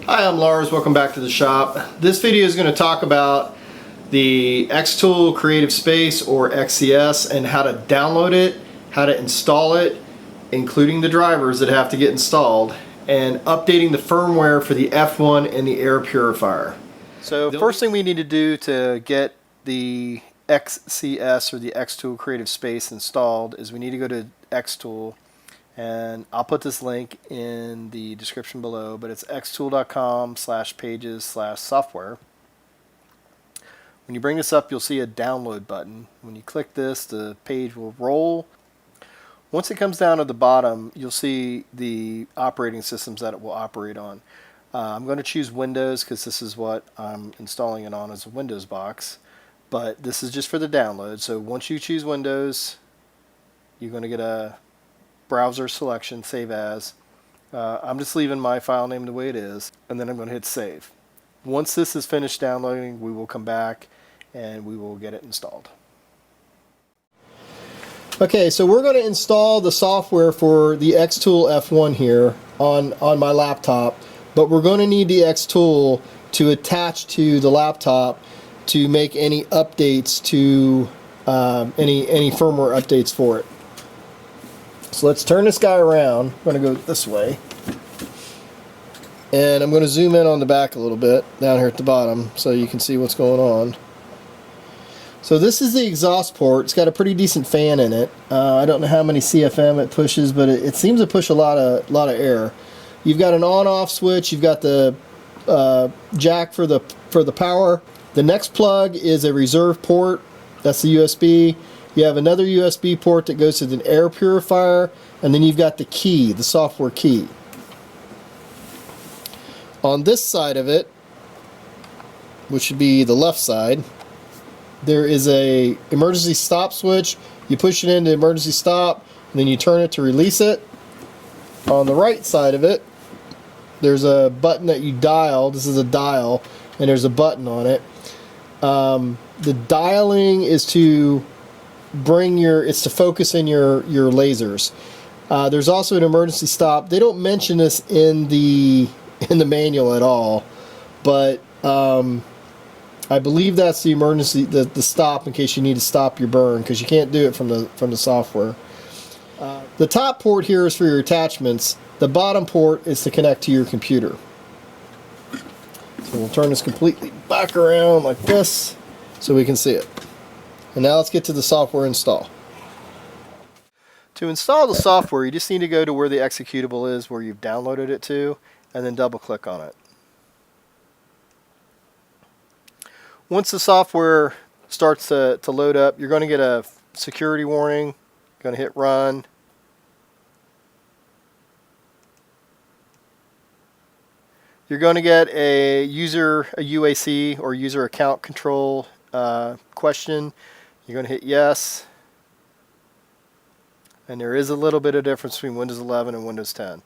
Hi, I'm Lars. Welcome back to the shop. This video is going to talk about the xTool Creative Space or XCS and how to download it, how to install it, including the drivers that have to get installed, and updating the firmware for the F1 and the air purifier. So first thing we need to do to get the XCS or the xTool Creative Space installed is we need to go to xTool, and I'll put this link in the description below, but it's xtool.com/pages/software. When you bring this up, you'll see a download button. When you click this, the page will roll. Once it comes down to the bottom, you'll see the operating systems that it will operate on. I'm going to choose Windows because this is what I'm installing it on, as a Windows box, but this is just for the download. So once you choose Windows, you're going to get a browser selection, save as. I'm just leaving my file name the way it is, and then I'm going to hit save. Once this is finished downloading, we will come back and we will get it installed. Okay, so we're going to install the software for the xTool F1 here on my laptop, but we're going to need the xTool to attach to the laptop to make any updates to any firmware updates for it. So let's turn this guy around. I'm going to go this way. And I'm going to zoom in on the back a little bit, down here at the bottom, so you can see what's going on. So this is the exhaust port. It's got a pretty decent fan in it. I don't know how many CFM it pushes, but it seems to push a lot of air. You've got an on-off switch. You've got the jack for the power. The next plug is a reserve port. That's the USB. You have another USB port that goes to the air purifier, and then you've got the key, the software key. On this side of it, which would be the left side, there is a emergency stop switch. You push it into emergency stop, and then you turn it to release it. On the right side of it, there's a button that you dial. This is a dial, and there's a button on it. The dialing is to it's to focus in your lasers. There's also an emergency stop. They don't mention this in the manual at all, but I believe that's the emergency, the stop in case you need to stop your burn, because you can't do it from the software. The top port here is for your attachments. The bottom port is to connect to your computer. So we'll turn this completely back around like this so we can see it. And now let's get to the software install. To install the software, you just need to go to where the executable is, where you've downloaded it to, and then double click on it. Once the software starts to load up, you're going to get a security warning. You're going to hit run. You're going to get a UAC or user account control question. You're going to hit yes. And there is a little bit of difference between Windows 11 and Windows 10.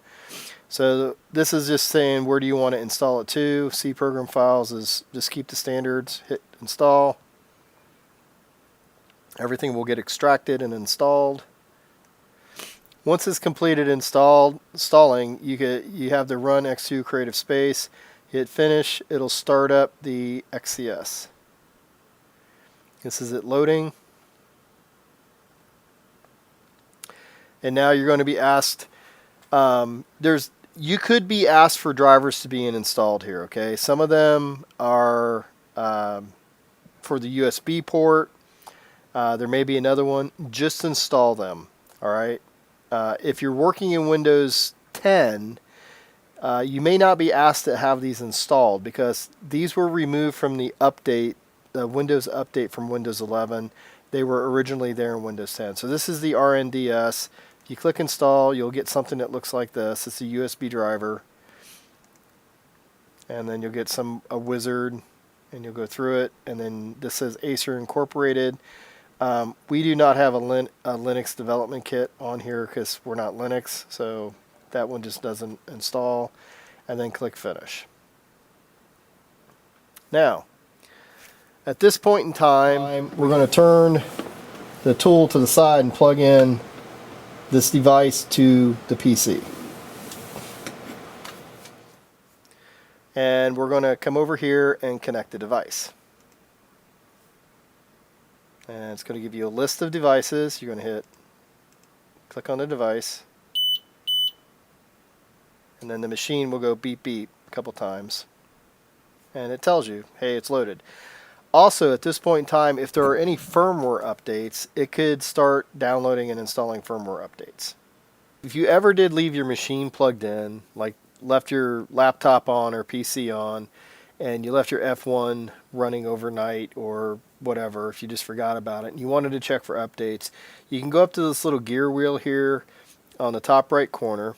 So this is just saying where do you want to install it to. C program files is just keep the standards. Hit install. Everything will get extracted and installed. Once it's completed installing, you have the run xTool Creative Space. Hit finish. It'll start up the XCS. This is it loading. And now you're going to be asked, you could be asked for drivers to be installed here, okay? Some of them are for the USB port. There may be another one. Just install them, all right? If you're working in Windows 10, you may not be asked to have these installed because these were removed from the update, the Windows update from Windows 11. They were originally there in Windows 10. So this is the RNDS. If you click install, you'll get something that looks like this. It's a USB driver. And then you'll get a wizard, and you'll go through it. And then this says Acer Incorporated. We do not have a Linux development kit on here because we're not Linux. So that one just doesn't install. And then click finish. Now, at this point in time, we're going to turn the tool to the side and plug in this device to the PC. And we're going to come over here and connect the device. And it's going to give you a list of devices. You're going to click on the device. And then the machine will go beep beep a couple times. And it tells you, hey, it's loaded. Also, at this point in time, if there are any firmware updates, it could start downloading and installing firmware updates. If you ever did leave your machine plugged in, like left your laptop on or PC on, and you left your F1 running overnight or whatever, if you just forgot about it and you wanted to check for updates, you can go up to this little gear wheel here on the top right corner,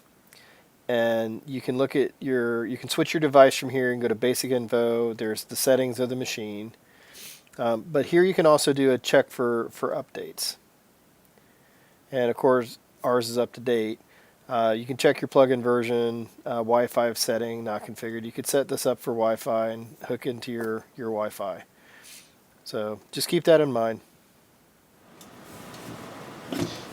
and you can look at you can switch your device from here and go to basic info. There's the settings of the machine. But here you can also do a check for updates. And of course, ours is up to date. You can check your plugin version, Wi-Fi setting, not configured. You could set this up for Wi-Fi and hook into your Wi-Fi. So just keep that in mind.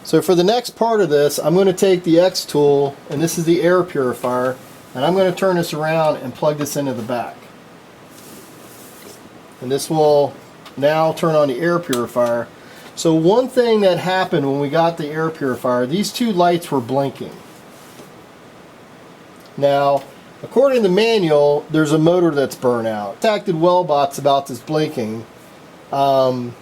So for the next part of this, I'm going to take the xTool, and this is the air purifier, and I'm going to turn this around and plug this into the back. And this will now turn on the air purifier. So one thing that happened when we got the air purifier, these two lights were blinking. Now, according to the manual, there's a motor that's burnt out. Contacted Wellbots about this blinking. Wellbots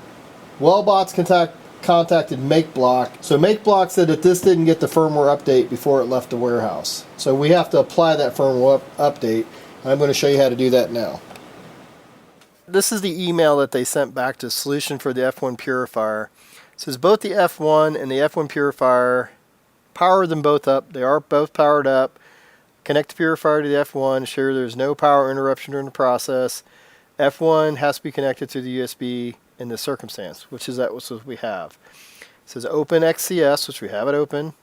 contacted MakeBlock. So MakeBlock said that this didn't get the firmware update before it left the warehouse. So we have to apply that firmware update. I'm going to show you how to do that now. This is the email that they sent back to solution for the F1 purifier. It says both the F1 and the F1 purifier, power them both up. They are both powered up. Connect the purifier to the F1, ensure there's no power interruption during the process. F1 has to be connected to the USB in this circumstance, which is what we have. It says open XCS, which we have it open,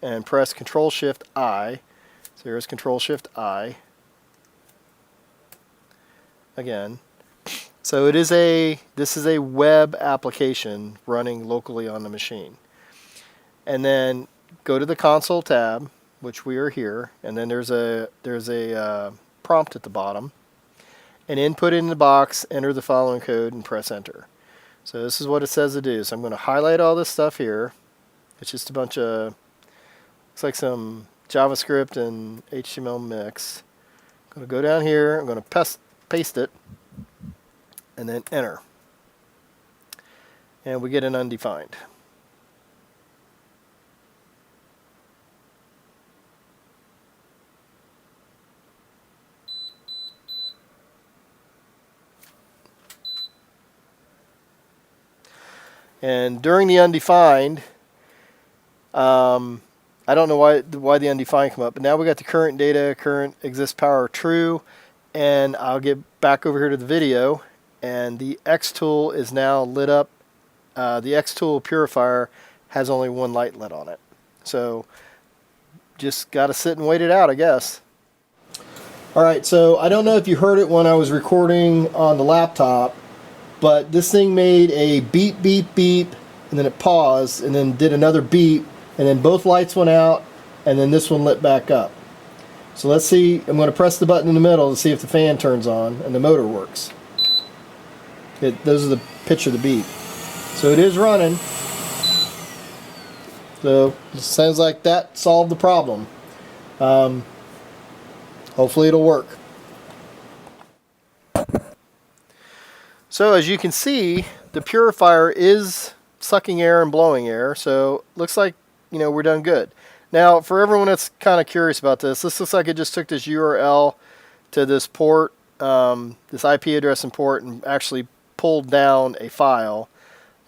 and press ctrl+shift+i. So here's ctrl+shift+i. Again. So this is a web application running locally on the machine. And then go to the console tab, which we are here, and then there's a prompt at the bottom. And input in the box, enter the following code, and press enter. So this is what it says to do. So I'm going to highlight all this stuff here. It's just a bunch of, looks like some JavaScript and HTML mix. I'm going to go down here, I'm going to paste it, and then enter. And we get an undefined. And during the undefined, I don't know why the undefined come up, but now we got the current data, current exists power true, and I'll get back over here to the video, and the xTool is now lit up. The xTool purifier has only one light lit on it. So just got to sit and wait it out, I guess. Alright, so I don't know if you heard it when I was recording on the laptop, but this thing made a beep, beep, beep, and then it paused, and then did another beep, and then both lights went out, and then this one lit back up. So let's see, I'm going to press the button in the middle to see if the fan turns on and the motor works. Those are the pitch of the beep. So it is running. So it sounds like that solved the problem. Hopefully it'll work. So as you can see, the purifier is sucking air and blowing air, so looks like, you know, we're done good. Now, for everyone that's kind of curious about this looks like it just took this URL to this port, this IP address and port, and actually pulled down a file,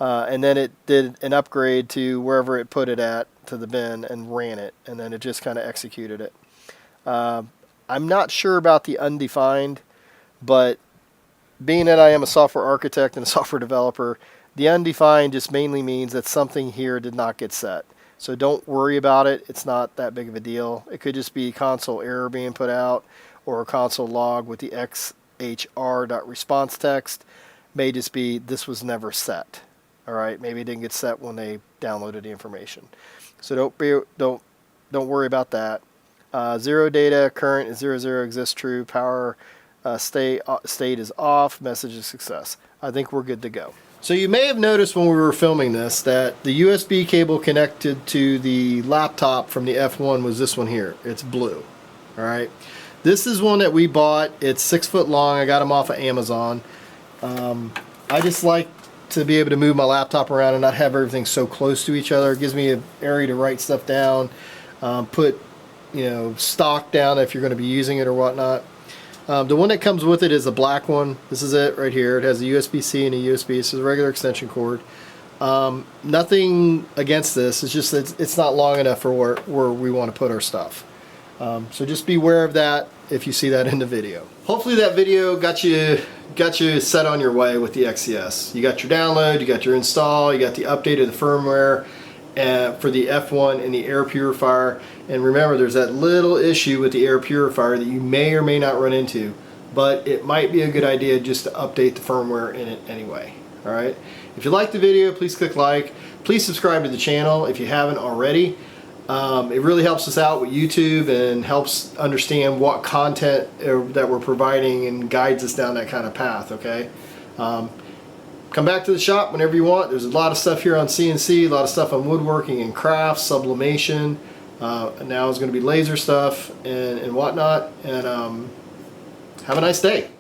and then it did an upgrade to wherever it put it at, to the bin, and ran it, and then it just kind of executed it. I'm not sure about the undefined, but being that I am a software architect and a software developer, the undefined just mainly means that something here did not get set. So don't worry about it. It's not that big of a deal. It could just be console error being put out, or a console log with the xhr.responseText. May just be this was never set. All right, maybe it didn't get set when they downloaded the information. So don't worry about that. Zero data, current is 00 exists true, power state is off, message is success. I think we're good to go. So you may have noticed when we were filming this that the USB cable connected to the laptop from the F1 was this one here. It's blue. All right. This is one that we bought. It's 6 foot long. I got them off of Amazon. I just like to be able to move my laptop around and not have everything so close to each other. It gives me an area to write stuff down, put stock down if you're going to be using it or whatnot. The one that comes with it is a black one. This is it right here. It has a USB-C and a USB. This is a regular extension cord. Nothing against this. It's just it's not long enough for where we want to put our stuff. So just be aware of that if you see that in the video. Hopefully that video got you set on your way with the XCS. You got your download, you got your install, you got the update of the firmware for the F1 and the air purifier. And remember, there's that little issue with the air purifier that you may or may not run into, but it might be a good idea just to update the firmware in it anyway. All right. If you liked the video, please click like. Please subscribe to the channel if you haven't already. It really helps us out with YouTube and helps understand what content that we're providing and guides us down that kind of path. Okay. Come back to the shop whenever you want. There's a lot of stuff here on CNC, a lot of stuff on woodworking and crafts, sublimation. Now it's going to be laser stuff and whatnot. And have a nice day.